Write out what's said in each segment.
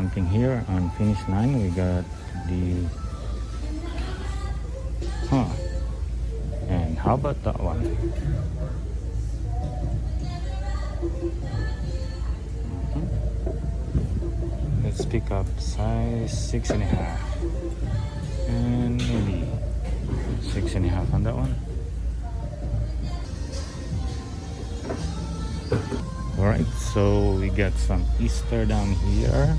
something here on finish line. We got the and how about that one? Let's pick up size 6.5 and maybe 6.5 on that one. Alright, so we got some Easter down here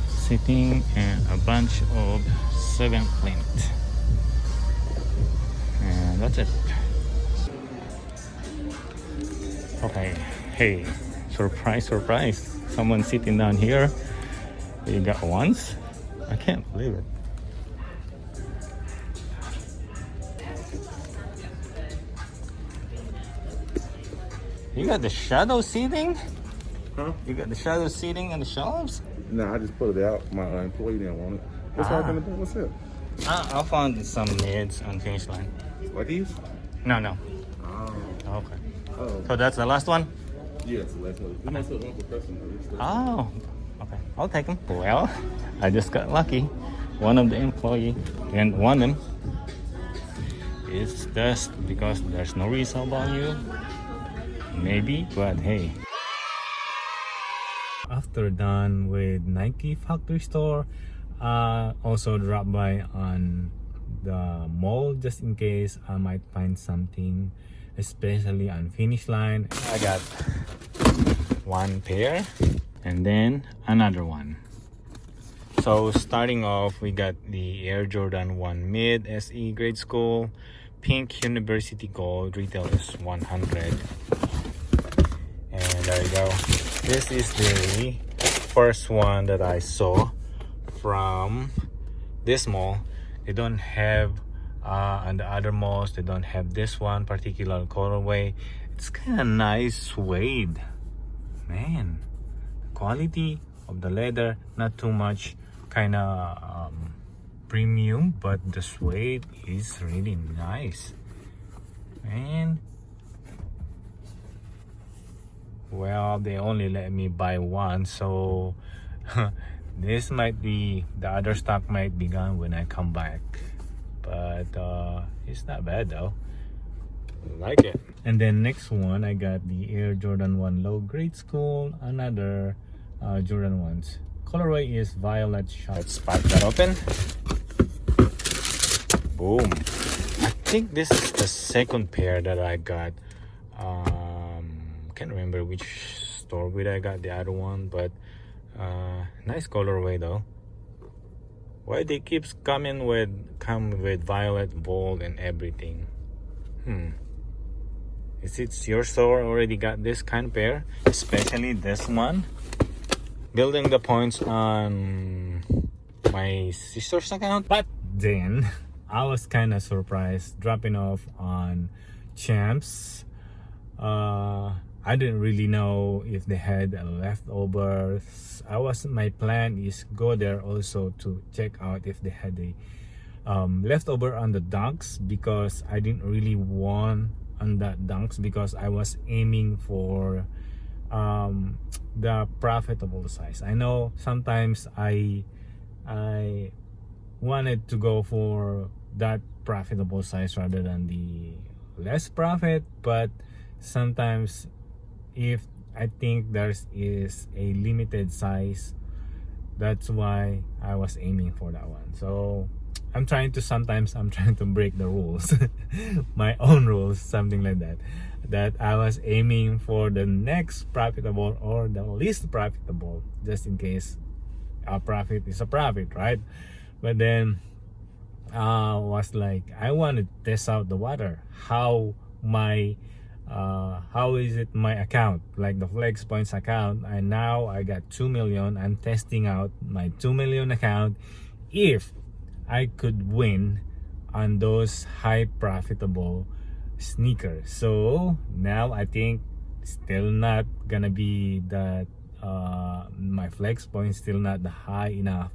sitting and a bunch of 7 flint. And that's it. Okay, hey, surprise, surprise. Someone sitting down here. You got ones? I can't believe it. You got the shadow seating? Huh? You got the shadow seating on the shelves? No, I just put it out. My employee didn't want it. What's happening? What's up? I found some mids on finish line. Like these? No, no. Oh. Okay. Oh. So that's the last one? Yes, let's go. We must have one for customer. Oh. Okay. I'll take them. Well, I just got lucky. One of the employee didn't want them. It's just because there's no resale value. Maybe, but hey. After done with Nike factory store, also drop by on the mall just in case I might find something, especially on finish line. I got one pair and then another one. So starting off, we got the Air Jordan 1 Mid SE grade school, pink University Gold, retail is 100. And there you go. This is the first one that I saw from this mall. They don't have on the other malls, they don't have this one particular colorway. It's kind of nice suede. Man, quality of the leather, not too much kind of premium, but the suede is really nice. Man, well, they only let me buy one, so this might be, the other stock might be gone when I come back, but it's not bad though. I like it. And then next one, I got the Air Jordan 1 Low Grade School, another Jordan 1s. Colorway is violet shot. Let's spark that open. Boom. I think this is the second pair that I got. Can't remember which store where I got the other one, but nice colorway though. Why they keeps come with violet, bold, and everything? Is it your store already got this kind of pair, especially this one? Building the points on my sister's account, but then I was kind of surprised dropping off on Champs. I didn't really know if they had leftovers. My plan is go there also to check out if they had a leftover on the dunks, because I didn't really want on that dunks because I was aiming for the profitable size. I know sometimes I wanted to go for that profitable size rather than the less profit, but sometimes if I think there is a limited size, that's why I was aiming for that one. So sometimes I'm trying to break the rules my own rules, something like that I was aiming for the next profitable or the least profitable, just in case a profit is a profit, right? But then was like, I want to test out the water, how is it my account, like the Flex Points account, and now I got 2 million. I'm testing out my 2 million account if I could win on those high profitable sneakers. So now I think still not gonna be that my Flex Points still not the high enough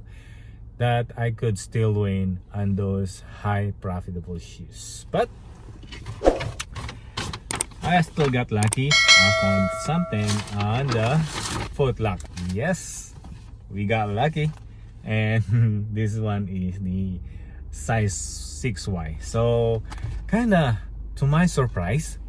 that I could still win on those high profitable shoes. But I still got lucky. I found something on the foot lock. Yes, we got lucky, and this one is the size 6Y. So kinda to my surprise,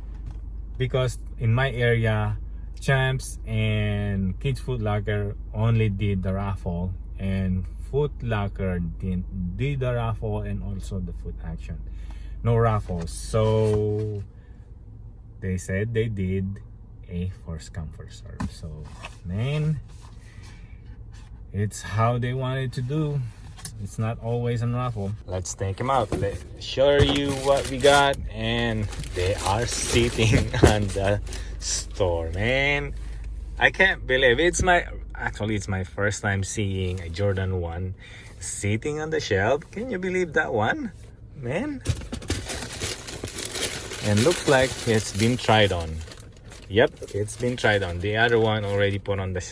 because in my area Champs and Kids Foot Locker only did the raffle, and Foot Locker did the raffle and also the Foot Action. No raffles. So they said they did a first come first serve. So man, it's how they wanted to do. It's not always on raffle. Let's take them out. Let's show you what we got, and they are sitting on the store, man. I can't believe it's my first time seeing a Jordan 1 sitting on the shelf. Can you believe that one, man? And looks like it's been tried on. Yep, it's been tried on. The other one already put on the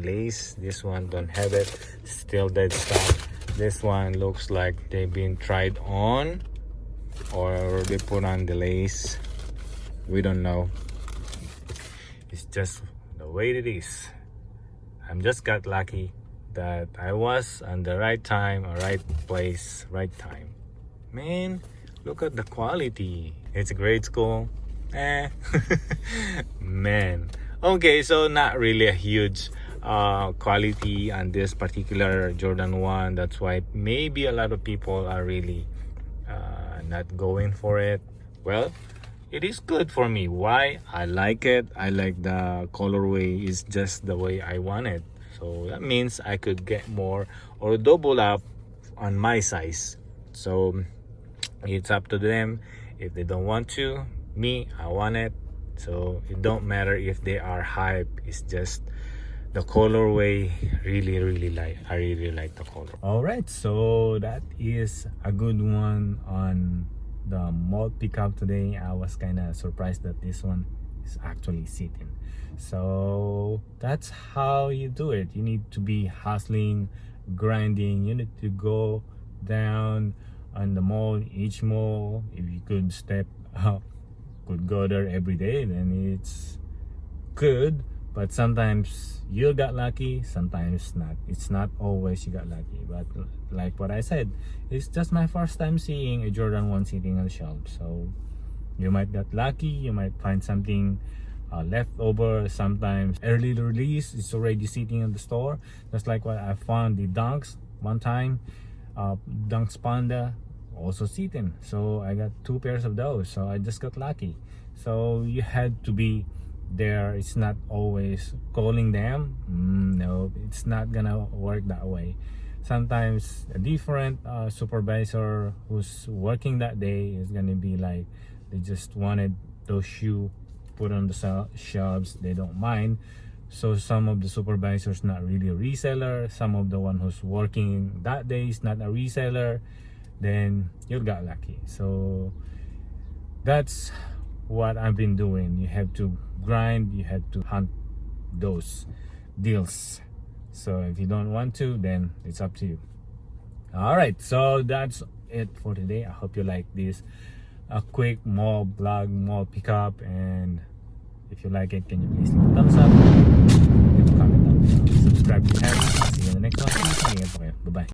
lace. This one don't have it, still dead stock. This one looks like they've been tried on, or they put on the lace. We don't know. It's just the way it is. I'm just got lucky that I was on the right time, right place, right time. Man, look at the quality. It's a grade school. Man. Okay, so not really a huge quality on this particular Jordan 1. That's why maybe a lot of people are really not going for it. Well, it is good for me. Why? I like it. I like the colorway. Is just the way I want it. So that means I could get more or double up on my size. So it's up to them. If they don't want to, me, I want it. So it don't matter if they are hype. It's just the colorway. Really like. I really like the color. All right, so that is a good one on the mold pickup today. I was kind of surprised that this one is actually sitting. So that's how you do it. You need to be hustling, grinding. You need to go down on the mall, each mall. If you could step up, could go there every day, then it's good. But sometimes you got lucky, sometimes not. It's not always you got lucky. But like what I said, it's just my first time seeing a Jordan 1 sitting on the shelf. So you might get lucky, you might find something left over. Sometimes early release is already sitting in the store. Just like what I found the Dunks one time, Dunks Panda also sitting. So I got 2 pairs of those. So I just got lucky. So you had to be there. It's not always calling them. No, it's not gonna work that way. Sometimes a different supervisor who's working that day is gonna be like, they just wanted those shoes put on the shelves. They don't mind. So some of the supervisors not really a reseller. Some of the one who's working that day is not a reseller. Then you got lucky. So that's what I've been doing. You have to grind, you have to hunt those deals. So if you don't want to, then it's up to you. All right, so that's it for today. I hope you like this a quick mall vlog, mall pickup. And if you like it, can you please leave a thumbs up, leave a comment down below, subscribe if you haven't. See you in the next one. Bye bye.